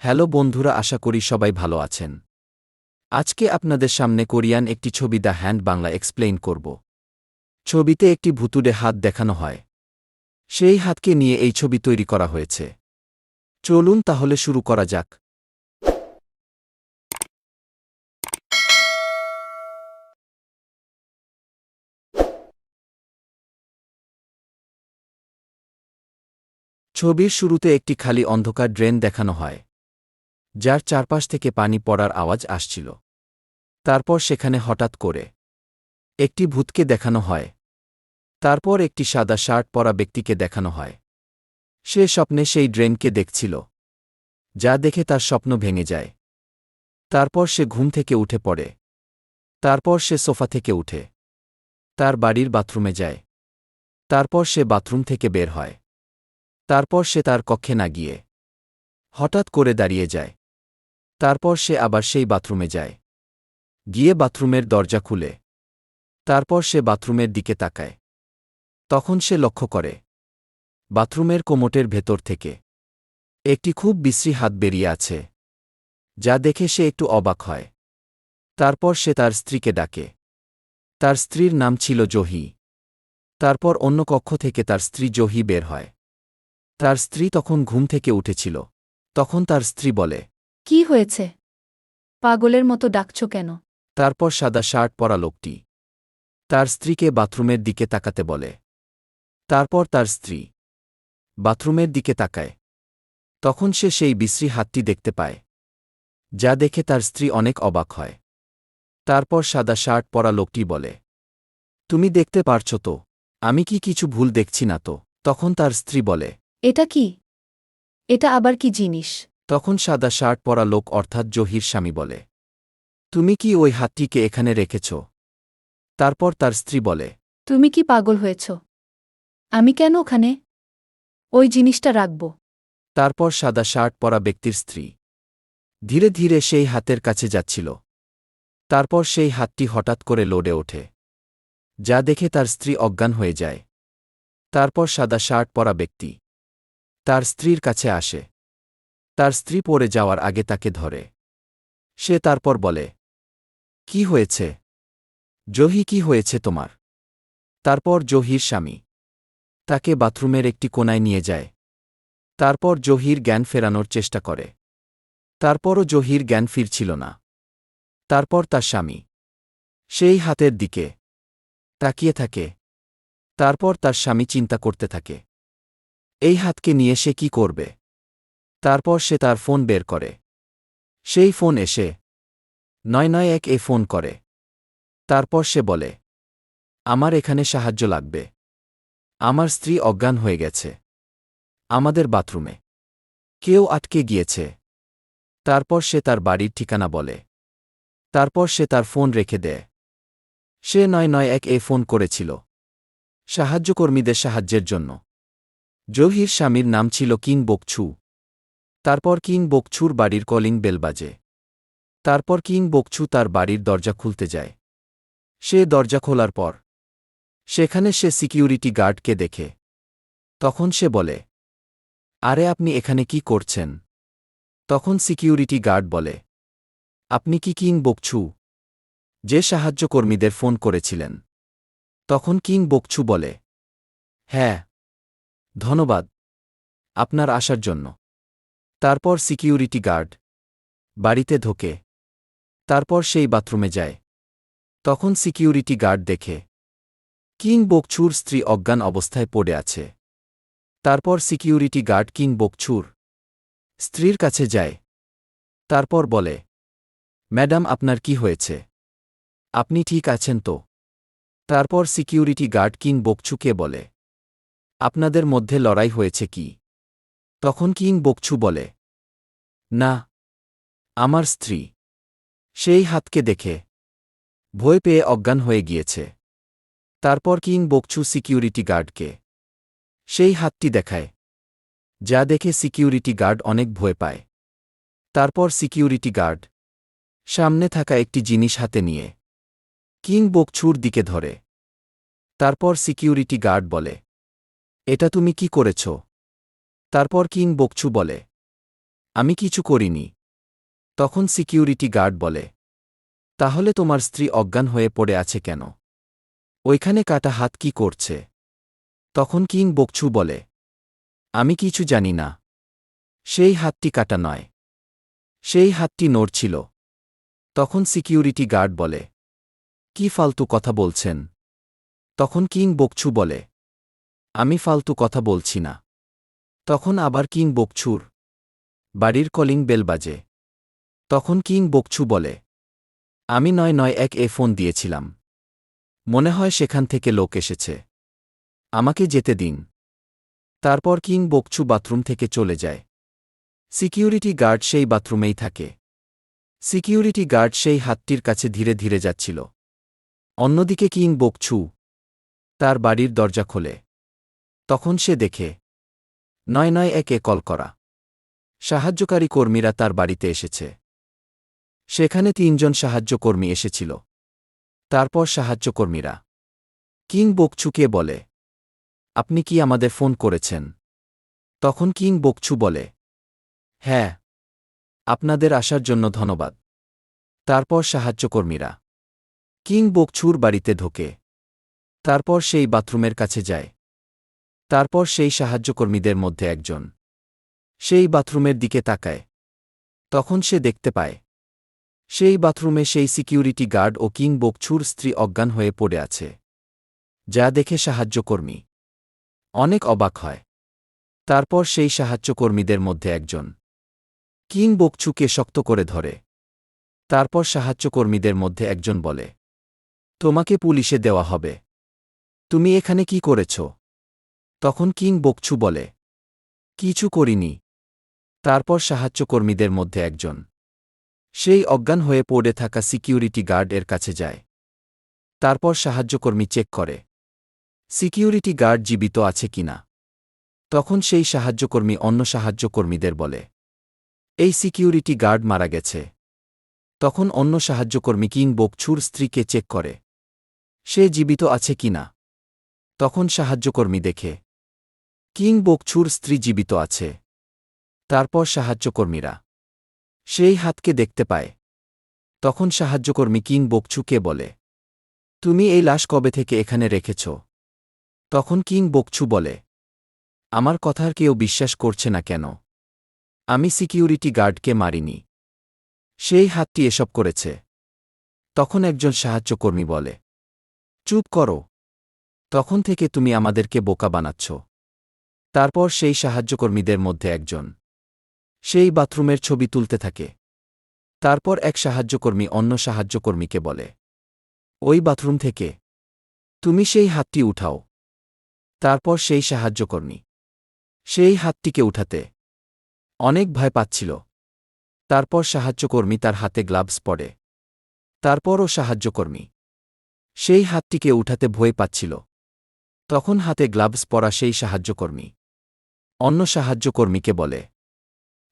Hello বন্ধুরা, আশা করি সবাই ভালো আছেন। আজকে আপনাদের সামনে কোরিয়ান একটি ছবি দ্য হ্যান্ড বাংলা এক্সপ্লেইন করব। ছবিতে একটি ভুতুড়ে হাত দেখানো হয়। সেই হাতকে নিয়ে এই ছবি তৈরি করা হয়েছে। চলুন তাহলে শুরু করা যাক। ছবির শুরুতে একটি খালি অন্ধকার ড্রেন দেখানো হয়, যার চারপাশ থেকে পানি পড়ার আওয়াজ আসছিল। তারপর সেখানে হঠাৎ করে একটি ভূতকে দেখানো হয়। তারপর একটি সাদা শার্ট পরা ব্যক্তিকে দেখানো হয়। সে স্বপ্নে সেই ড্রেনকে দেখছিল, যা দেখে তার স্বপ্ন ভেঙে যায়। তারপর সে ঘুম থেকে উঠে পড়ে। তারপর সে সোফা থেকে উঠে তার বাড়ির বাথরুমে যায়। তারপর সে বাথরুম থেকে বের হয়। তারপর সে তার কক্ষে না গিয়ে হঠাৎ করে দাঁড়িয়ে যায়। তারপর সে আবার সেই বাথরুমে যায়, গিয়ে বাথরুমের দরজা খুলে। তারপর সে বাথরুমের দিকে তাকায়। তখন সে লক্ষ্য করে বাথরুমের কোমোটের ভেতর থেকে একটি খুব বিশ্রী হাত বেরিয়ে আছে, যা দেখে সে একটু অবাক হয়। তারপর সে তার স্ত্রীকে ডাকে। তার স্ত্রীর নাম ছিল জহি। তারপর অন্য কক্ষ থেকে তার স্ত্রী জহি বের হয়। তার স্ত্রী তখন ঘুম থেকে উঠেছিল। তখন তার স্ত্রী বলে, কি হয়েছে? পাগলের মতো ডাকছ কেন? তারপর সাদা শার্ট পরা লোকটি তার স্ত্রীকে বাথরুমের দিকে তাকাতে বলে। তারপর তার স্ত্রী বাথরুমের দিকে তাকায়। তখন সে সেই বিশ্রী হাতটি দেখতে পায়, যা দেখে তার স্ত্রী অনেক অবাক হয়। তারপর সাদা শার্ট পরা লোকটি বলে, তুমি দেখতে পারছ তো? আমি কি কিছু ভুল দেখছি না তো? তখন তার স্ত্রী বলে, এটা কি? এটা আবার কি জিনিস? তখন সাদা শার্ট পরা লোক অর্থাৎ জহির স্বামী বলে, তুমি কি ওই হাতটিকে এখানে রেখেছ? তারপর তার স্ত্রী বলে, তুমি কি পাগল হয়েছ? আমি কেন ওখানে ওই জিনিসটা রাখব? তারপর সাদা শার্ট পরা ব্যক্তির স্ত্রী ধীরে ধীরে সেই হাতের কাছে যাচ্ছিল। তারপর সেই হাতটি হঠাৎ করে লড়ে ওঠে, যা দেখে তার স্ত্রী অজ্ঞান হয়ে যায়। তারপর সাদা শার্ট পরা ব্যক্তি তার স্ত্রীর কাছে আসে। তার স্ত্রী পড়ে যাওয়ার আগে তাকে ধরে। সে তারপর বলে, কি হয়েছে জহি, কি হয়েছে তোমার? তারপর জহির স্বামী তাকে বাথরুমের একটি কোণায় নিয়ে যায়। তারপর জহির জ্ঞান ফেরানোর চেষ্টা করে। তারপরও জহির জ্ঞান ফিরছিল না। তারপর তার স্বামী সেই হাতের দিকে তাকিয়ে থাকে। তারপর তার স্বামী চিন্তা করতে থাকে, এই হাতকে নিয়ে সে কি করবে। তারপর সে তার ফোন বের করে। সেই ফোন এসে 991-এ ফোন করে। তারপর সে বলে, আমার এখানে সাহায্য লাগবে। আমার স্ত্রী অজ্ঞান হয়ে গেছে। আমাদের বাথরুমে কেউ আটকে গিয়েছে। তারপর সে তার বাড়ির ঠিকানা বলে। তারপর সে তার ফোন রেখে দেয়। সে 991-এ ফোন করেছিল সাহায্যকর্মীদের সাহায্যের জন্য। জহির স্বামীর নাম ছিল কিং বকছু। তারপর কিং বকছুর বাড়ির কলিং বেল বাজে। তারপর কিং বকছু তার বাড়ির দরজা খুলতে যায়। সে দরজা খোলার পর সেখানে সে সিকিউরিটি গার্ডকে দেখে। তখন সে বলে, আরে আপনি এখানে কি করছেন? তখন সিকিউরিটি গার্ড বলে, আপনি কি কিং বকছু, যে সাহায্যকর্মীদের ফোন করেছিলেন? তখন কিং বকছু বলে, হ্যাঁ, ধন্যবাদ আপনার আসার জন্য। তারপর সিকিউরিটি গার্ড বাড়িতে ঢোকে। তারপর সেই বাথরুমে যায়। তখন সিকিউরিটি গার্ড দেখে কিং বকছুর স্ত্রী অজ্ঞান অবস্থায় পড়ে আছে। তারপর সিকিউরিটি গার্ড কিং বকছুর স্ত্রীর কাছে যায়। তারপর বলে, ম্যাডাম, আপনার কি হয়েছে? আপনি ঠিক আছেন তো? তারপর সিকিউরিটি গার্ড কিং বকছুকে বলে, আপনাদের মধ্যে লড়াই হয়েছে কি? তখন কিং বকছু বলে, না, আমার স্ত্রী সেই হাতকে দেখে ভয় পেয়ে অজ্ঞান হয়ে গিয়েছে। তারপর কিং বকছু সিকিউরিটি গার্ডকে সেই হাতটি দেখায়, যা দেখে সিকিউরিটি গার্ড অনেক ভয় পায়। তারপর সিকিউরিটি গার্ড সামনে থাকা একটি জিনিস হাতে নিয়ে কিং বকছুর দিকে ধরে। তারপর সিকিউরিটি গার্ড বলে, এটা তুমি কি করেছ? তারপর কিং বকছু বলে, আমি কিছু করিনি। তখন সিকিউরিটি গার্ড বলে, তাহলে তোমার স্ত্রী অজ্ঞান হয়ে পড়ে আছে কেন? ওইখানে কাটা হাত কি করছে? তখন কিং বকছু বলে, আমি কিছু জানি না। সেই হাতটি কাটা নয়। সেই হাতটি নড়ছিল। তখন সিকিউরিটি গার্ড বলে, কি ফালতু কথা বলছেন? তখন কিং বকছু বলে, আমি ফালতু কথা বলছি না। তখন আবার কিং বকছুর বাড়ির কলিং বেল বাজে। তখন কিং বকছু বলে, আমি 991 ফোন দিয়েছিলাম। মনে হয় সেখান থেকে লোক এসেছে। আমাকে যেতে দিন। তারপর কিং বকছু বাথরুম থেকে চলে যায়। সিকিউরিটি গার্ড সেই বাথরুমেই থাকে। সিকিউরিটি গার্ড সেই হাতটির কাছে ধীরে ধীরে যাচ্ছিল। অন্যদিকে কিং বকছু তার বাড়ির দরজা খোলে। তখন সে দেখে 991 কল করা সাহায্যকারী কর্মীরা তার বাড়িতে এসেছে। সেখানে 3 জন সাহায্যকর্মী এসেছিল। তারপর সাহায্যকর্মীরা কিং বকছুকে বলে, আপনি কি আমাদের ফোন করেছেন? তখন কিং বকছু বলে, হ্যাঁ, আপনাদের আসার জন্য ধন্যবাদ। তারপর সাহায্যকর্মীরা কিং বকছুর বাড়িতে ঢোকে। তারপর সেই বাথরুমের কাছে যায়। তারপর সেই সাহায্যকর্মীদের মধ্যে একজন সেই বাথরুমের দিকে তাকায়। তখন সে দেখতে পায় সেই বাথরুমে সেই সিকিউরিটি গার্ড ও কিং বকছুর স্ত্রী অজ্ঞান হয়ে পড়ে আছে। যা দেখে সাহায্যকর্মী অনেক অবাক হয়। তারপর সেই সাহায্যকর্মীদের মধ্যে একজন কিং বকছুকে শক্ত করে ধরে। তারপর সাহায্যকর্মীদের মধ্যে একজন বলে, তোমাকে পুলিশে দেওয়া হবে। তুমি এখানে কি করেছ? তখন কিং বকছু বলে, কিছু করিনি। তারপর সাহায্যকর্মীদের মধ্যে একজন সেই অজ্ঞান হয়ে পড়ে থাকা সিকিউরিটি গার্ড এর কাছে যায়। তারপর সাহায্যকর্মী চেক করে সিকিউরিটি গার্ড জীবিত আছে কিনা। তখন সেই সাহায্যকর্মী অন্য সাহায্যকর্মীদের বলে, এই সিকিউরিটি গার্ড মারা গেছে। তখন অন্য সাহায্যকর্মী কিং বকছুর স্ত্রীকে চেক করে সে জীবিত আছে কিনা। তখন সাহায্যকর্মী দেখে কিং বকছুর স্ত্রী জীবিত আছে। তারপর সাহায্যকর্মীরা সেই হাতকে দেখতে পায়। তখন সাহায্যকর্মী কিং বকছুকে বলে, তুমি এই লাশ কবে থেকে এখানে রেখেছ? তখন কিং বকছু বলে, আমার কথার কেউ বিশ্বাস করছে না কেন? আমি সিকিউরিটি গার্ডকে মারিনি। সেই হাতটি এসব করেছে। তখন একজন সাহায্যকর্মী বলে, চুপ করো। তখন থেকে তুমি আমাদেরকে বোকা বানাচ্ছ। তারপর সেই সাহায্যকর্মীদের মধ্যে একজন সেই বাথরুমের ছবি তুলতে থাকে। তারপর এক সাহায্যকর্মী অন্য সাহায্যকর্মীকে বলে, ওই বাথরুম থেকে তুমি সেই হাতটি উঠাও। তারপর সেই সাহায্যকর্মী সেই হাতটিকে উঠাতে অনেক ভয় পাচ্ছিল। তারপর সাহায্যকর্মী তার হাতে গ্লাভস পরে। তারপরও সাহায্যকর্মী সেই হাতটিকে উঠাতে ভয় পাচ্ছিল। তখন হাতে গ্লাভস পরা সেই সাহায্যকর্মী অন্য সাহায্যকর্মীকে বলে,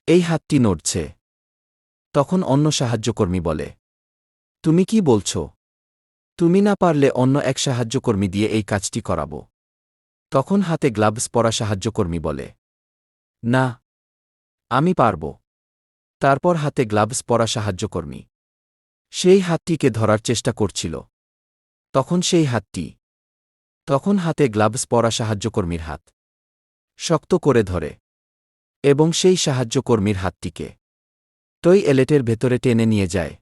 এই হাতটি নড়ছে। তখন অন্য সাহায্যকর্মী বলে, তুমি কি বলছ? তুমি না পারলে অন্য এক সাহায্যকর্মী দিয়ে এই কাজটি করাব। তখন হাতে গ্লাভস পরা সাহায্যকর্মী বলে, না, আমি পারব। তারপর হাতে গ্লাভস পরা সাহায্যকর্মী সেই হাতটিকে ধরার চেষ্টা করছিল। তখন সেই হাতটি তখন হাতে গ্লাভস পরা সাহায্যকর্মীর হাত শক্ত করে ধরে এবং সেই সাহায্যকর্মীর হাতটিকে টয়লেটের ভেতরে টেনে নিয়ে যায়।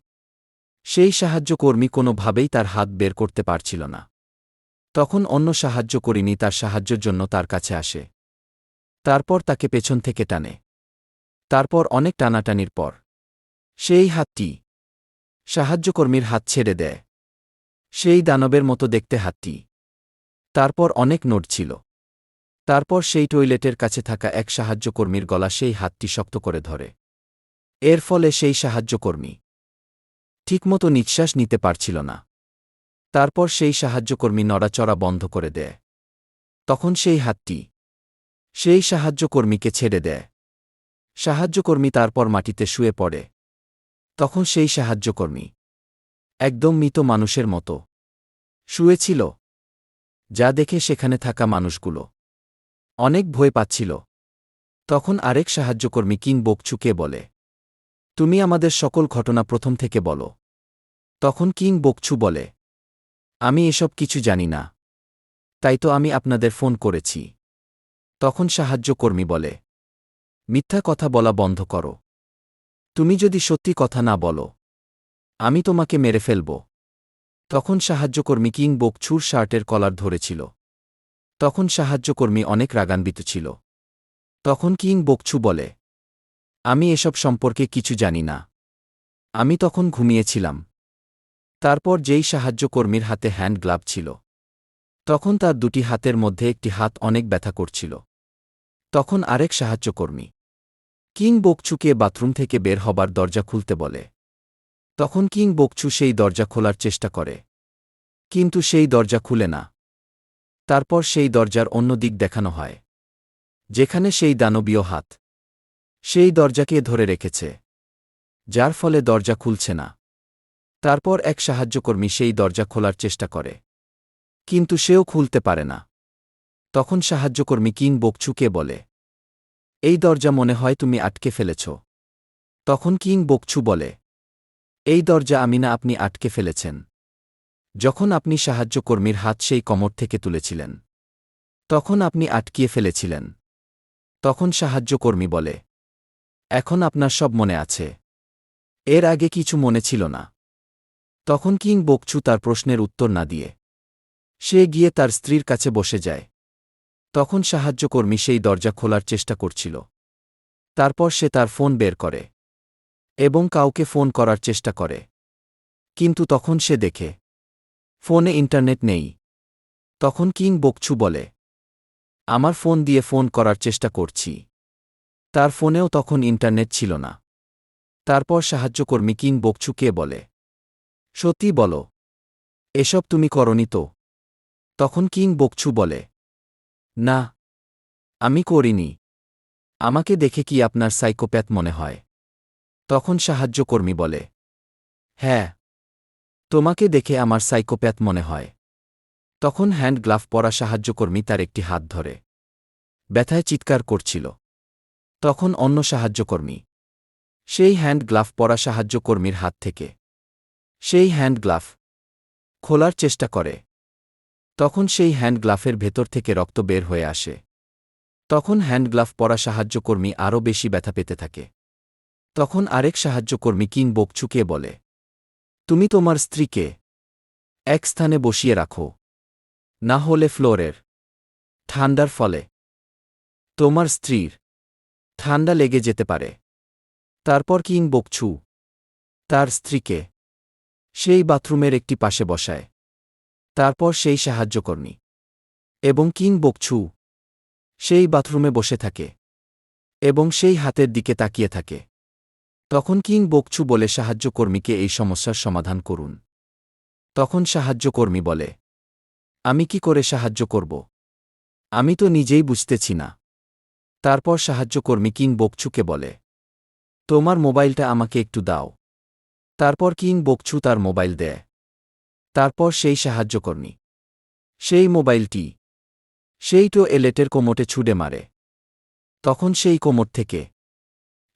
সেই সাহায্যকর্মী কোনোভাবেই তার হাত বের করতে পারছিল না। তখন অন্য সাহায্যকর্মী তার সাহায্যের জন্য তার কাছে আসে। তারপর তাকে পেছন থেকে টানে। তারপর অনেক টানাটানির পর সেই হাতটি সাহায্যকর্মীর হাত ছেড়ে দেয়। সেই দানবের মতো দেখতে হাতটি তারপর অনেক নড়ছিল। তারপর সেই টয়লেটের কাছে থাকা এক সাহায্যকর্মীর গলা সেই হাতটি শক্ত করে ধরে। এর ফলে সেই সাহায্যকর্মী ঠিকমতো নিঃশ্বাস নিতে পারছিল না। তারপর সেই সাহায্যকর্মী নড়াচড়া বন্ধ করে দেয়। তখন সেই হাতটি সেই সাহায্যকর্মীকে ছেড়ে দেয়। সাহায্যকর্মী তারপর মাটিতে শুয়ে পড়ে। তখন সেই সাহায্যকর্মী একদম মৃত মানুষের মতো শুয়েছিল। যা দেখে সেখানে থাকা মানুষগুলো অনেক ভয় পাচ্ছিল। তখন আরেক সাহায্যকর্মী কিং বকচুকে বলে, তুমি আমাদের সকল ঘটনা প্রথম থেকে বলো। তখন কিং বকচু বলে, আমি এসব কিছু জানি না, তাই তো আমি আপনাদের ফোন করেছি। তখন সাহায্যকর্মী বলে, মিথ্যা কথা বলা বন্ধ করো। তুমি যদি সত্যি কথা না বলো, আমি তোমাকে মেরে ফেলব। তখন সাহায্যকর্মী কিং বকচুর শার্টের কলার ধরেছিল। তখন সাহায্যকর্মী অনেক রাগান্বিত ছিল। তখন কিং বকচু বলে, আমি এসব সম্পর্কে কিছু জানি না, আমি তখন ঘুমিয়েছিলাম। তারপর যেই সাহায্যকর্মীর হাতে হ্যান্ড গ্লাভ ছিল, তখন তার দুটি হাতের মধ্যে একটি হাত অনেক ব্যথা করছিল। তখন আরেক সাহায্যকর্মী কিং বকচুকে বাথরুম থেকে বের হবার দরজা খুলতে বলে। তখন কিং বকচু সেই দরজা খোলার চেষ্টা করে, কিন্তু সেই দরজা খুলে না। তারপর সেই দরজার অন্য দিক দেখানো হয়, যেখানে সেই দানবীয় হাত সেই দরজাকে ধরে রেখেছে, যার ফলে দরজা খুলছে না। তারপর এক সাহায্যকর্মী সেই দরজা খোলার চেষ্টা করে, কিন্তু সেও খুলতে পারে না। তখন সাহায্যকর্মী কিং বকচুকে বলে, এই দরজা মনে হয় তুমি আটকে ফেলেছ। তখন কিং বকচু বলে, এই দরজা আমি না, আপনি আটকে ফেলেছেন। যখন আপনি সাহায্যকর্মীর হাত সেই কোমর থেকে তুলেছিলেন, তখন আপনি আটকিয়ে ফেলেছিলেন। তখন সাহায্যকর্মী বলে, এখন আপনার সব মনে আছে, এর আগে কিছু মনে ছিল না। তখন কিং বকচু তার প্রশ্নের উত্তর না দিয়ে সে গিয়ে তার স্ত্রীর কাছে বসে যায়। তখন সাহায্যকর্মী সেই দরজা খোলার চেষ্টা করছিল। তারপর সে তার ফোন বের করে এবং কাউকে ফোন করার চেষ্টা করে, কিন্তু তখন সে দেখে ফোনে ইন্টারনেট নেই। তখন কিং বকচু বলে, আমার ফোন দিয়ে ফোন করার চেষ্টা করছি। তার ফোনেও তখন ইন্টারনেট ছিল না। তারপর সাহায্যকর্মী কিং বকচুকে বলে, সত্যি বলো, এসব তুমি করনি তো? তখন কিং বকচু বলে, না, আমি করিনি। আমাকে দেখে কি আপনার সাইকোপ্যাথ মনে হয়? তখন সাহায্যকর্মী বলে, হ্যাঁ, তোমাকে দেখে আমার সাইকোপ্যাথ মনে হয়। তখন হ্যান্ড গ্লাভ পরা সাহায্যকর্মী তার একটি হাত ধরে ব্যথায় চিৎকার করছিল। তখন অন্য সাহায্যকর্মী সেই হ্যান্ড গ্লাভ পরা সাহায্যকর্মীর হাত থেকে সেই হ্যান্ড গ্লাভ খোলার চেষ্টা করে। তখন সেই হ্যান্ড গ্লাভের ভেতর থেকে রক্ত বের হয়ে আসে। তখন হ্যান্ড গ্লাভ পরা সাহায্যকর্মী আরও বেশি ব্যথা পেতে থাকে। তখন আরেক সাহায্যকর্মী কিং বকচুকে বলে, তুমি তোমার স্ত্রীকে এক স্থানে বসিয়ে রাখো, না হলে ফ্লোরের ঠান্ডার ফলে তোমার স্ত্রীর ঠান্ডা লেগে যেতে পারে। তারপর কিং বকচু তার স্ত্রীকে সেই বাথরুমের একটি পাশে বসায়। তারপর সেই সাহায্যকর্মী এবং কিং বকচু সেই বাথরুমে বসে থাকে এবং সেই হাতের দিকে তাকিয়ে থাকে। তখন কিং বকচু বলে সাহায্যকর্মীকে এই সমস্যার সমাধান করুন। তখন সাহায্যকর্মী বলে, আমি কি করে সাহায্য করব? আমি তো নিজেই বুঝতেছি না। তারপর সাহায্যকর্মী কিং বকচুকে বলে, তোমার মোবাইলটা আমাকে একটু দাও। তারপর কিং বকচু তার মোবাইল দেয়। তারপর সেই সাহায্যকর্মী সেই মোবাইলটি সেই টয়লেটের কোমোটে ছুঁড়ে মারে। তখন সেই কোমর থেকে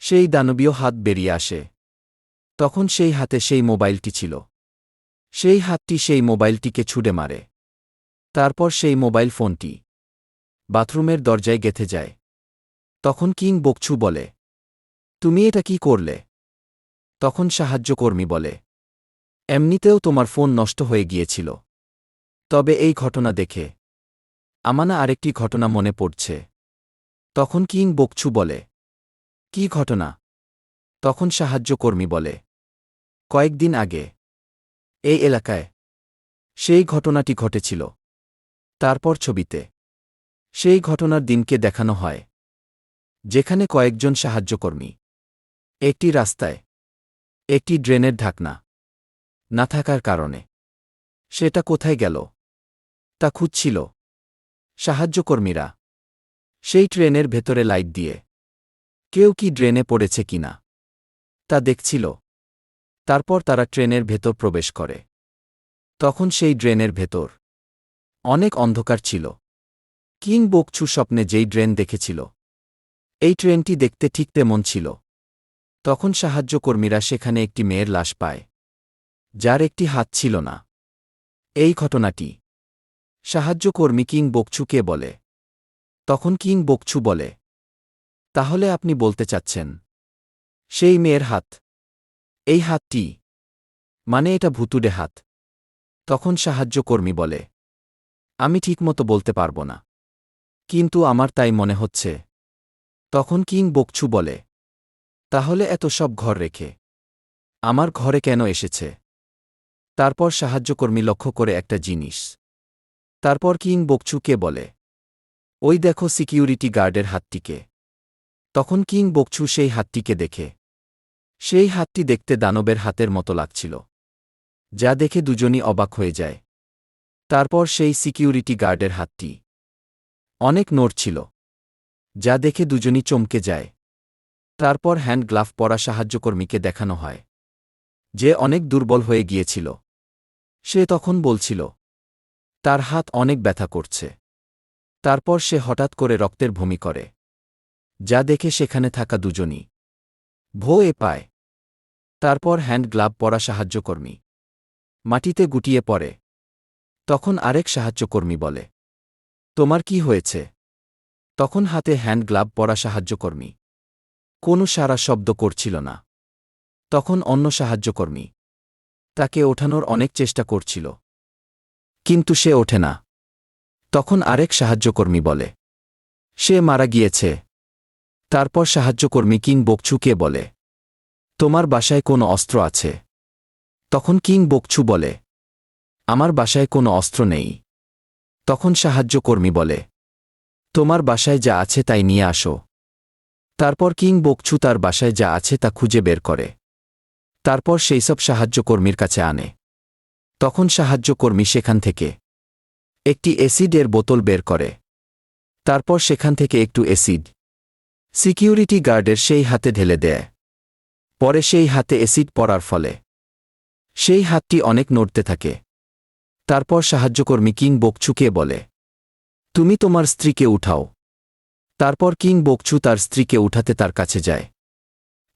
সেই দানবীয় হাত বেরিয়ে আসে। তখন সেই হাতে সেই মোবাইলটি ছিল। সেই হাতটি সেই মোবাইলটিকে ছুঁড়ে মারে। তারপর সেই মোবাইল ফোনটি বাথরুমের দরজায় গেঁথে যায়। তখন কিং বকচু বলে, তুমি এটা কি করলে? তখন সাহায্যকর্মী বলে, এমনিতেও তোমার ফোন নষ্ট হয়ে গিয়েছিল। তবে এই ঘটনা দেখে আমানা আরেকটি ঘটনা মনে পড়ছে। তখন কিং বকচু বলে, কি ঘটনা? তখন সাহায্যকর্মী বলে, কয়েকদিন আগে এই এলাকায় সেই ঘটনাটি ঘটেছিল। তারপর ছবিতে সেই ঘটনার দিনকে দেখানো হয়, যেখানে কয়েকজন সাহায্যকর্মী একটি রাস্তায় একটি ড্রেনের ঢাকনা না থাকার কারণে সেটা কোথায় গেল তা খুঁজছিল। সাহায্যকর্মীরা সেই ট্রেনের ভেতরে লাইট দিয়ে কেউ কি ড্রেনে পড়েছে কিনা তা দেখছিল। তারপর তারা ট্রেনের ভেতর প্রবেশ করে। তখন সেই ড্রেনের ভেতর অনেক অন্ধকার ছিল। কিং বকচু স্বপ্নে যেই ড্রেন দেখেছিল এই ট্রেনটি দেখতে ঠিক তেমন ছিল। তখন সাহায্যকর্মীরা সেখানে একটি মেয়ের লাশ পায়, যার একটি হাত ছিল না। এই ঘটনাটি সাহায্যকর্মী কিং বকচুকে বলে। তখন কিং বকচু বলে, তাহলে আপনি বলতে চাচ্ছেন সেই মেয়ের হাত, এই হাতটি, মানে এটা ভুতুড়ে হাত? তখন সাহায্যকর্মী বলে, আমি ঠিকমতো বলতে পারব না, কিন্তু আমার তাই মনে হচ্ছে। তখন কিং বকচু বলে, তাহলে এত সব ঘর রেখে আমার ঘরে কেন এসেছে? তারপর সাহায্যকর্মী লক্ষ্য করে একটা জিনিস। তারপর কিং বকচুকে বলে, ওই দেখো সিকিউরিটি গার্ডের হাতটিকে। তখন কিং বকচু সেই হাতটিকে দেখে। সেই হাতটি দেখতে দানবের হাতের মতো লাগছিল, যা দেখে দুজনই অবাক হয়ে যায়। তারপর সেই সিকিউরিটি গার্ডের হাতটি অনেক নড়ছিল, যা দেখে দুজনই চমকে যায়। তারপর হ্যান্ড গ্লাভ পরা সাহায্যকর্মীকে দেখানো হয়, যে অনেক দুর্বল হয়ে গিয়েছিল। সে তখন বলছিল তার হাত অনেক ব্যথা করছে। তারপর সে হঠাৎ করে রক্তের বমি করে, যা দেখে সেখানে থাকা দুজনই ভয় পায়। তারপর হ্যান্ড গ্লাভ পরা সাহায্যকর্মী মাটিতে গুটিয়ে পড়ে। তখন আরেক সাহায্যকর্মী বলে, তোমার কি হয়েছে? তখন হাতে হ্যান্ড গ্লাভ পরা সাহায্যকর্মী কোনো সারা শব্দ করছিল না। তখন অন্য সাহায্যকর্মী তাকে ওঠানোর অনেক চেষ্টা করছিল, কিন্তু সে ওঠে না। তখন আরেক সাহায্যকর্মী বলে, সে মারা গিয়েছে। তারপর সাহায্যকর্মী কিং বকচুকে বলে, তোমার বাসায় কোনো অস্ত্র আছে? তখন কিং বকচু বলে, আমার বাসায় কোনো অস্ত্র নেই। তখন সাহায্যকর্মী বলে, তোমার বাসায় যা আছে তাই নিয়ে আসো। তারপর কিং বকচু তার বাসায় যা আছে তা খুঁজে বের করে। তারপর সেইসব সাহায্যকর্মীর কাছে আনে। তখন সাহায্যকর্মী সেখান থেকে একটি অ্যাসিডের বোতল বের করে। তারপর সেখান থেকে একটু অ্যাসিড সিকিউরিটি গার্ডের সেই হাতে ঢেলে দেয়। পরে সেই হাতে অ্যাসিড পড়ার ফলে সেই হাতটি অনেক নড়তে থাকে। তারপর সাহায্যকর্মী কিং বকচুকে বলে, তুমি তোমার স্ত্রীকে উঠাও। তারপর কিং বকচু তার স্ত্রীকে উঠাতে তার কাছে যায়।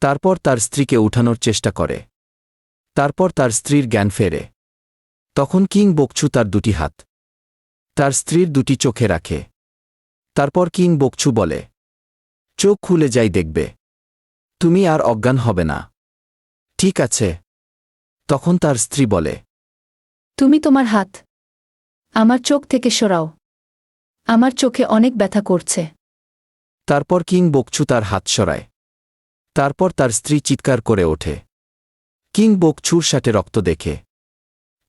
তারপর তার স্ত্রীকে উঠানোর চেষ্টা করে। তারপর তার স্ত্রীর জ্ঞান ফেরে। তখন কিং বকচু তার দুটি হাত তার স্ত্রীর দুটি চোখে রাখে। তারপর কিং বকচু বলে, চোখ খুলে যাই দেখবে, তুমি আর অজ্ঞান হবে না, ঠিক আছে? তখন তার স্ত্রী বলে, তুমি তোমার হাত আমার চোখ থেকে সরাও, আমার চোখে অনেক ব্যথা করছে। তারপর কিং বকচু তার হাত সরায়। তারপর তার স্ত্রী চিৎকার করে ওঠে কিং বকচুর শার্টে রক্ত দেখে।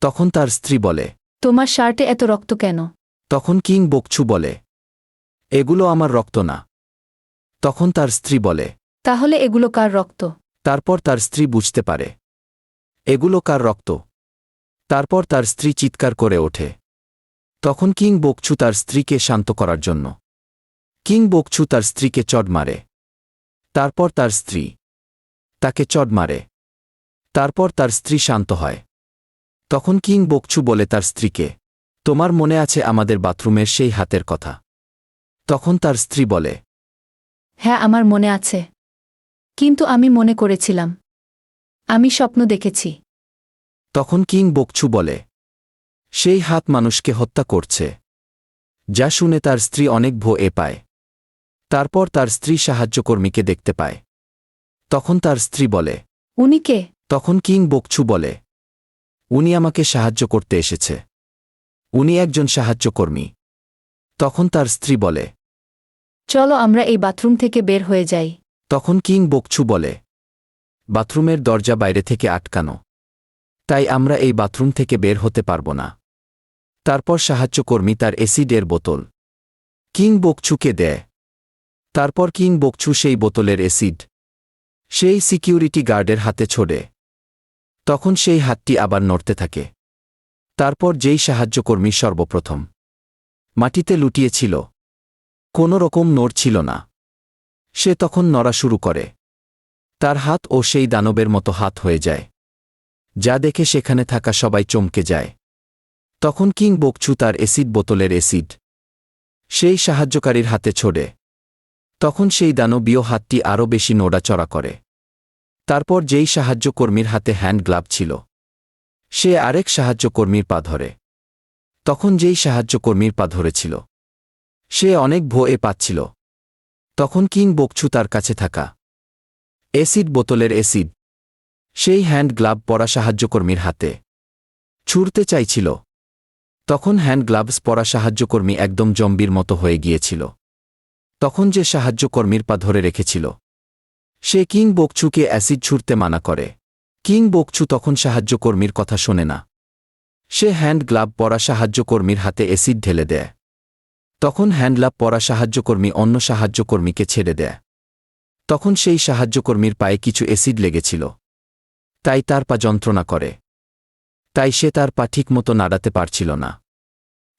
তখন তার স্ত্রী বলে, তোমার শার্টে এত রক্ত কেন? তখন কিং বকচু বলে, এগুলো আমার রক্ত না। তখন তার স্ত্রী বলে, তাহলে এগুলো কার রক্ত? তারপর তার স্ত্রী বুঝতে পারে এগুলো কার রক্ত। তারপর তার স্ত্রী চিৎকার করে ওঠে। তখন কিং বকচু তার স্ত্রীকে শান্ত করার জন্য কিং বকচু তার স্ত্রীকে চড় মারে। তারপর তার স্ত্রী তাকে চড় মারে। তারপর তার স্ত্রী শান্ত হয়। তখন কিং বকচু বলে তার স্ত্রীকে, তোমার মনে আছে আমাদের বাথরুমের সেই হাতের কথা? তখন তার স্ত্রী বলে, হ্যাঁ, আমার মনে আছে, কিন্তু আমি মনে করেছিলাম আমি স্বপ্ন দেখেছি। তখন কিং বকচু বলে, সেই হাত মানুষকে হত্যা করছে। যা শুনে তার স্ত্রী অনেক ভয় পায়। তারপর তার স্ত্রী সাহায্যকর্মীকে দেখতে পায়। তখন তার স্ত্রী বলে, উনি কে? তখন কিং বকচু বলে, উনি আমাকে সাহায্য করতে এসেছে। উনি একজন সাহায্যকর্মী। তখন তার স্ত্রী বলে, চলো আমরা এই বাথরুম থেকে বের হয়ে যাই। তখন কিং বকচু বলে, বাথরুমের দরজা বাইরে থেকে আটকানো, তাই আমরা এই বাথরুম থেকে বের হতে পারব না। তারপর সাহায্যকর্মী তার অ্যাসিডের বোতল কিং বকচুকে দেয়। তারপর কিং বকচু সেই বোতলের অ্যাসিড সেই সিকিউরিটি গার্ডের হাতে ছোড়ে। তখন সেই হাতটি আবার নড়তে থাকে। তারপর যেই সাহায্যকর্মী সর্বপ্রথম মাটিতে লুটিয়েছিল, কোনো রকম নড়ছিল না, সে তখন নড়া শুরু করে। তার হাত ও সেই দানবের মতো হাত হয়ে যায়, যা দেখে সেখানে থাকা সবাই চমকে যায়। তখন কিং বকচু তার অ্যাসিড বোতলের অ্যাসিড সেই সাহায্যকারীর হাতে ছোড়ে। তখন সেই দানবীয় হাতটি আরও বেশি নড়াচড়া করে। তারপর যেই সাহায্যকর্মীর হাতে হ্যান্ড গ্লাভ ছিল, সে আরেক সাহায্যকর্মীর পা ধরে। তখন যেই সাহায্যকর্মীর পা ধরেছিল, সে অনেক ভয়ে পাচ্ছিল। তখন কিং বকচু তার কাছে থাকা অ্যাসিড বোতলের অ্যাসিড সেই হ্যান্ড গ্লাভ পরা সাহায্যকর্মীর হাতে ছুঁড়তে চাইছিল। তখন হ্যান্ড গ্লাভস পরা সাহায্যকর্মী একদম জম্বির মতো হয়ে গিয়েছিল। তখন যে সাহায্যকর্মীর পা ধরে রেখেছিল, সে কিং বকচুকে অ্যাসিড ছুঁড়তে মানা করে। কিং বকচু তখন সাহায্যকর্মীর কথা শোনে না। সে হ্যান্ড গ্লাভ পরা সাহায্যকর্মীর হাতে অ্যাসিড ঢেলে দেয়। তখন হ্যান্ডগ্লাভ পরা সাহায্যকর্মী অন্য সাহায্যকর্মীকে ছেড়ে দেয়। তখন সেই সাহায্যকর্মীর পায়ে কিছু অ্যাসিড লেগেছিল, তাই তার পা যন্ত্রণা করে। তাই সে তার পা ঠিকমতো নাড়াতে পারছিল না।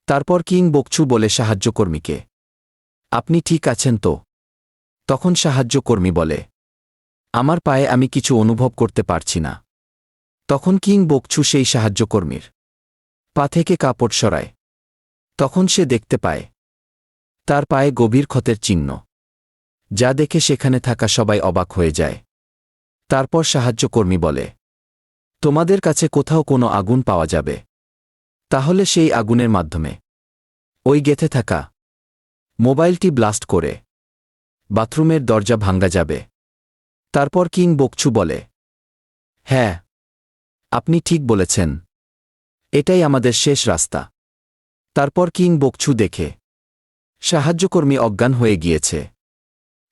তারপর কিং বকচু বলে সাহায্যকর্মীকে, আপনি ঠিক আছেন তো? তখন সাহায্যকর্মী বলে, আমার পায়ে আমি কিছু অনুভব করতে পারছি না। তখন কিং বকচু সেই সাহায্যকর্মীর পা থেকে কাপড় সরায়। তখন সে দেখতে পায় তার পায়ে গভীর ক্ষতের চিহ্ন, যা দেখে সেখানে থাকা সবাই অবাক হয়ে যায়। তারপর সাহায্যকর্মী বলে, তোমাদের কাছে কোথাও কোনো আগুন পাওয়া যাবে? তাহলে সেই আগুনের মাধ্যমে ওই গেঁথে থাকা মোবাইলটি ব্লাস্ট করে বাথরুমের দরজা ভাঙ্গা যাবে। তারপর কিং বকচু বলে, হ্যাঁ, আপনি ঠিক বলেছেন, এটাই আমাদের শেষ রাস্তা। তারপর কিং বকচু দেখে সাহায্যকর্মী অজ্ঞান হয়ে গিয়েছে।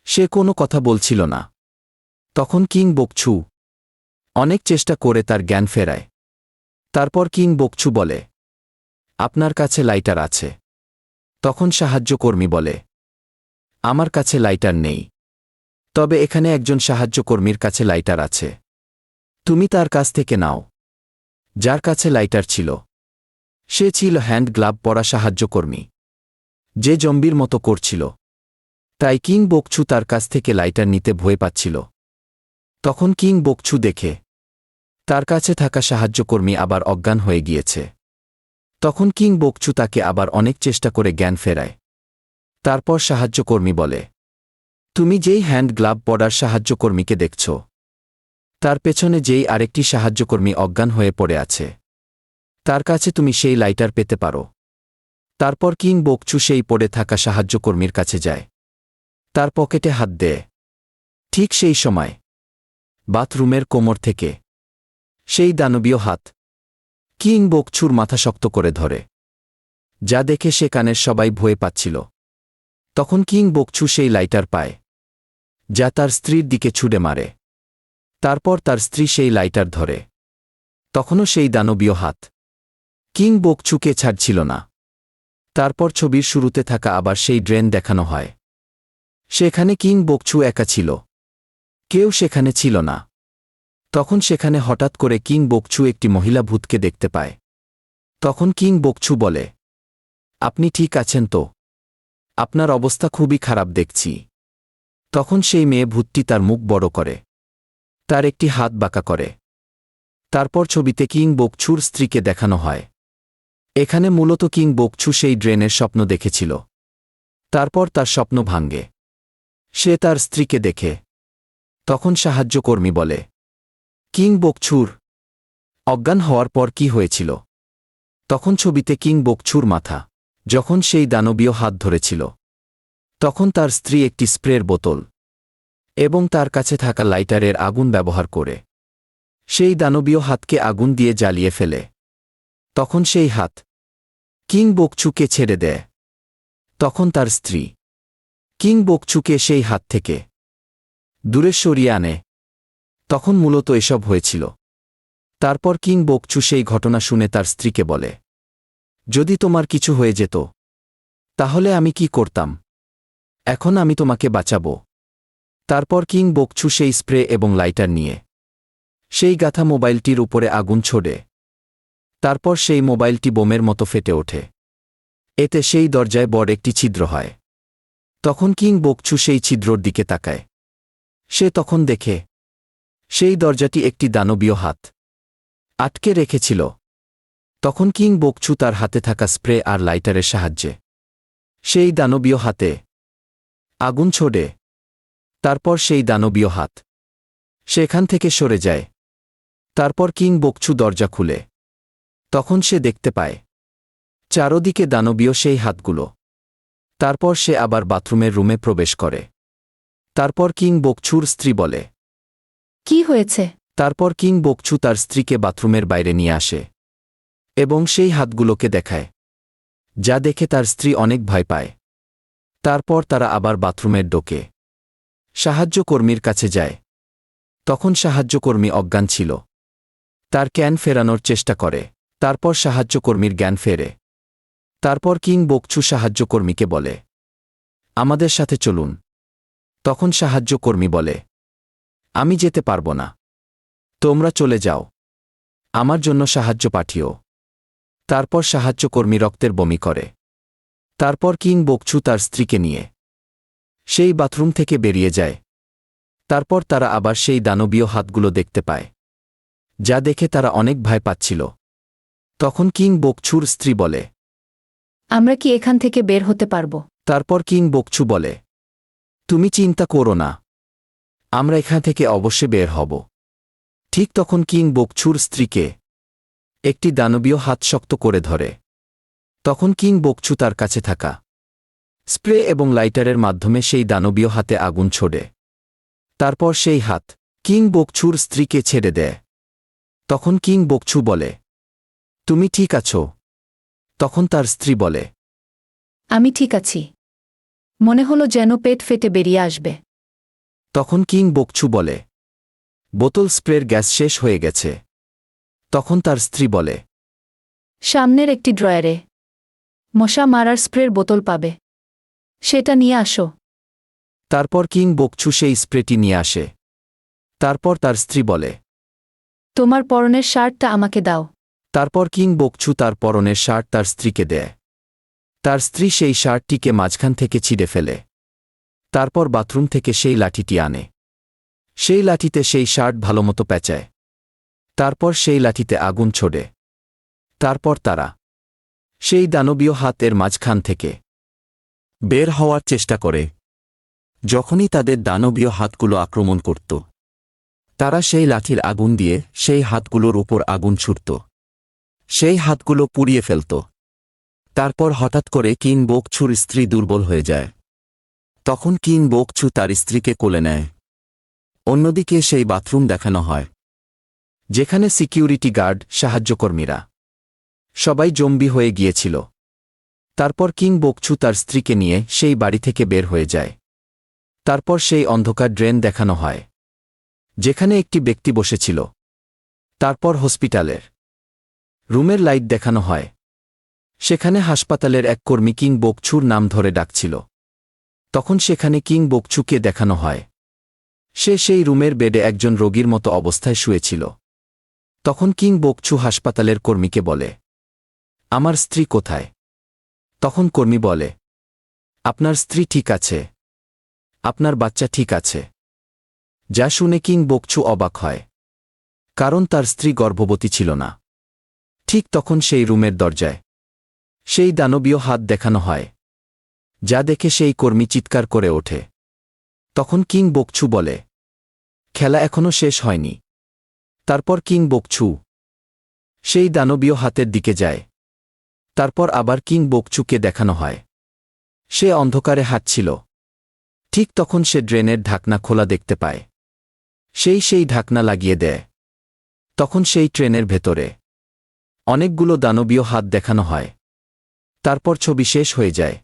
সে কোনো কথা বলছিল না। তখন কিং বকচু অনেক চেষ্টা করে তার জ্ঞান ফেরায়। তারপর কিং বকচু বলে, আপনার কাছে লাইটার আছে? তখন সাহায্যকর্মী বলে, আমার কাছে লাইটার নেই, তবে এখানে একজন সাহায্যকর্মীর কাছে লাইটার আছে। তুমি তার কাছ থেকে নাও। যার কাছে লাইটার ছিল, সে ছিল হ্যান্ড গ্লাভ পরা সাহায্যকর্মী, যে জম্বির মতো করছিল। তাই কিং বকচু তার কাছ থেকে লাইটার নিতে ভয় পাচ্ছিল। তখন কিং বকচু দেখে তার কাছে থাকা সাহায্যকর্মী আবার অজ্ঞান হয়ে গিয়েছে। তখন কিং বকচু তাকে আবার অনেক চেষ্টা করে জ্ঞান ফেরায়। তারপর সাহায্যকর্মী বলে, তুমি যেই হ্যান্ড গ্লাভ পরার সাহায্যকর্মীকে দেখছ, তার পেছনে যেই আরেকটি সাহায্যকর্মী অজ্ঞান হয়ে পড়ে আছে, তার কাছে তুমি সেই লাইটার পেতে পারো। তারপর কিং বকচু সেই পড়ে থাকা সাহায্যকর্মীর কাছে যায়, তার পকেটে হাত দেয়। ঠিক সেই সময় বাথরুমের কোমর থেকে সেই দানবীয় হাত কিং বকচুর মাথা শক্ত করে ধরে, যা দেখে সে কানের সবাই ভয় পাচ্ছিল। তখন কিং বকচু সেই লাইটার পায়, যা তার স্ত্রীর দিকে ছুড়ে মারে। তারপর তার স্ত্রী সেই লাইটার ধরে। তখনও সেই দানবীয় হাত কিং বকচুকে ছাড়ছিল না। তারপর ছবির শুরুতে থাকা আবার সেই ড্রেন দেখানো হয়। সেখানে কিং বকচু একা ছিল, কেউ সেখানে ছিল না। তখন সেখানে হঠাৎ করে কিং বকচু একটি মহিলা ভূতকে দেখতে পায়। তখন কিং বকচু বলে, আপনি ঠিক আছেন তো? আপনার অবস্থা খুবই খারাপ দেখছি। তখন সেই মেয়ে ভূতটি তার মুখ বড় করে, তার একটি হাত বাঁকা করে। তারপর ছবিতে কিং বকচুর স্ত্রীকে দেখানো হয়। এখানে মূলত কিং বকচু সেই ড্রেনের স্বপ্ন দেখেছিল। তারপর তার স্বপ্ন ভাঙ্গে। সে তার স্ত্রীকে দেখে। তখন সাহায্যকর্মী বলে, কিং বকচুর অজ্ঞান হওয়ার পর কি হয়েছিল? তখন ছবিতে কিং বকচুর মাথা যখন সেই দানবীয় হাত ধরেছিল, তখন তার স্ত্রী একটি স্প্রের বোতল এবং তার কাছে থাকা লাইটারের আগুন ব্যবহার করে সেই দানবীয় হাতকে আগুন দিয়ে জ্বালিয়ে ফেলে। তখন সেই হাত কিং বকচুকে ছেড়ে দেয়। তখন তার স্ত্রী কিং বকচুকে সেই হাত থেকে দূরে সরিয়ে আনে। তখন মূলত এসব হয়েছিল। তারপর কিং বকচু সেই ঘটনা শুনে তার স্ত্রীকে বলে, যদি তোমার কিছু হয়ে যেত, তাহলে আমি কি করতাম? এখন আমি তোমাকে বাঁচাব। তারপর কিং বকচু সেই স্প্রে এবং লাইটার নিয়ে সেই গাথা মোবাইলটির উপরে আগুন ছোড়ে। তারপর সেই মোবাইলটি বোমের মতো ফেটে ওঠে। এতে সেই দরজায় বড় একটি ছিদ্র হয়। তখন কিং বকচু সেই ছিদ্রর দিকে তাকায়। সে তখন দেখে সেই দরজাটি একটি দানবীয় হাত আটকে রেখেছিল। তখন কিং বকচু তার হাতে থাকা স্প্রে আর লাইটারের সাহায্যে সেই দানবীয় হাতে আগুন ছোড়ে। তারপর সেই দানবীয় হাত সেখান থেকে সরে যায়। তারপর কিং বকচু দরজা খুলে। তখন সে দেখতে পায় চারদিকে দানবীয় সেই হাতগুলো। তারপর সে আবার বাথরুমের রুমে প্রবেশ করে। তারপর কিং বকচুর স্ত্রী বলে। কি হয়েছে? তারপর কিং বকচু তার স্ত্রীকে বাথরুমের বাইরে নিয়ে আসে এবং সেই হাতগুলোকে দেখায়, যা দেখে তার স্ত্রী অনেক ভয় পায়। তারপর তারা আবার বাথরুমের ডোকে সাহায্যকর্মীর কাছে যায়। তখন সাহায্যকর্মী অজ্ঞান ছিল। তার জ্ঞান ফেরানোর চেষ্টা করে। তারপর সাহায্যকর্মীর জ্ঞান ফেরে। তারপর কিং বকচু সাহায্যকর্মীকে বলে, আমাদের সাথে চলুন। তখন সাহায্যকর্মী বলে, আমি যেতে পারব না, তোমরা চলে যাও, আমার জন্য সাহায্য পাঠিও। তারপর সাহায্যকর্মী রক্তের বমি করে। তারপর কিং বকচু তার স্ত্রীকে নিয়ে সেই বাথরুম থেকে বেরিয়ে যায়। তারপর তারা আবার সেই দানবীয় হাতগুলো দেখতে পায়, যা দেখে তারা অনেক ভয় পাচ্ছিল। তখন কিং বকচুর স্ত্রী বলে, আমরা কি এখান থেকে বের হতে পারব? তারপর কিং বকচু বলে, তুমি চিন্তা করো না, আমরা এখান থেকে অবশ্যই বের হব। ঠিক তখন কিং বকচুর স্ত্রীকে একটি দানবীয় হাত শক্ত করে ধরে। তখন কিং বকচু তার কাছে থাকা স্প্রে এবং লাইটারের মাধ্যমে সেই দানবীয় হাতে আগুন ছোড়ে। তারপর সেই হাত কিং বকচুর স্ত্রীকে ছেড়ে দেয়। তখন কিং বকচু বলে, তুমি ঠিক আছো? তখন তার স্ত্রী বলে, আমি ঠিক আছি, মনে হলো যেন পেট ফেটে বেরিয়ে আসবে। তখন কিং বকচু বলে, বোতল স্প্রের গ্যাস শেষ হয়ে গেছে। তখন তার স্ত্রী বলে, সামনের একটি ড্রয়ারে মশা মারার স্প্রের বোতল পাবে, সেটা নিয়ে আসো। তারপর কিং বকচু সেই স্প্রেটি নিয়ে আসে। তারপর তার স্ত্রী বলে, তোমার পরনের শার্টটা আমাকে দাও। তারপর কিং বকচু তার পরনের শার্ট তার স্ত্রীকে দেয়। তার স্ত্রী সেই শার্টটিকে মাঝখান থেকে ছিঁড়ে ফেলে। তারপর বাথরুম থেকে সেই লাঠিটি আনে। সেই লাঠিতে সেই শার্ট ভালোমতো পেঁচায়। তারপর সেই লাঠিতে আগুন ছোড়ে। তারপর তারা সেই দানবীয় হাতের মাঝখান থেকে বের হওয়ার চেষ্টা করে। যখনই তাদের দানবীয় হাতগুলো আক্রমণ করত, তারা সেই লাঠির আগুন দিয়ে সেই হাতগুলোর উপর আগুন ছুড়ত। সেই হাতগুলো পুড়িয়ে ফেলত। তারপর হঠাৎ করে কিং বকচুর স্ত্রী দুর্বল হয়ে যায়। তখন কিং বকচু তার স্ত্রীকে কোলে নেয়। অন্যদিকে সেই বাথরুম দেখানো হয়, যেখানে সিকিউরিটি গার্ড, সাহায্যকর্মীরা সবাই জম্বি হয়ে গিয়েছিল। তারপর কিং বকচু তার স্ত্রীকে নিয়ে সেই বাড়ি থেকে বের হয়ে যায়। তারপর সেই অন্ধকার ড্রেন দেখানো হয়, যেখানে একটি ব্যক্তি বসেছিল। তারপর হসপিটালের রুমের লাইট দেখানো হয়, সেখানে হাসপাতালের এক কর্মী কিং বকচুর নাম ধরে ডাকছিল। তখন সেখানে কিং বকচুকে দেখানো হয়, সে সেই রুমের বেডে একজন রোগীর মতো অবস্থায় শুয়েছিল। তখন কিং বকচু হাসপাতালের কর্মীকে বলে, আমার স্ত্রী কোথায়? তখন কর্মী বলে, আপনার স্ত্রী ঠিক আছে, আপনার বাচ্চা ঠিক আছে। যা শুনে কিং বকচু অবাক হয়, কারণ তার স্ত্রী গর্ভবতী ছিল না। ঠিক তখন সেই রুমের দরজায় সেই দানবীয় হাত দেখানো হয়, যা দেখে সেই কর্মী চিৎকার করে ওঠে। তখন কিং বকচু বলে, খেলা এখনো শেষ হয়নি। তারপর কিং বকচু সেই দানবীয় হাতের দিকে যায়। তারপর আবার কিং বকচুকে দেখানো হয়, সে অন্ধকারে হাঁটছিল। ঠিক তখন সে ড্রেনের ঢাকনা খোলা দেখতে পায়। সেই ঢাকনা লাগিয়ে দেয়। তখন সেই ট্রেনের ভেতরে অনেকগুলো দানবীয় হাত দেখানো হয়। তারপর ছবি শেষ হয়ে যায়।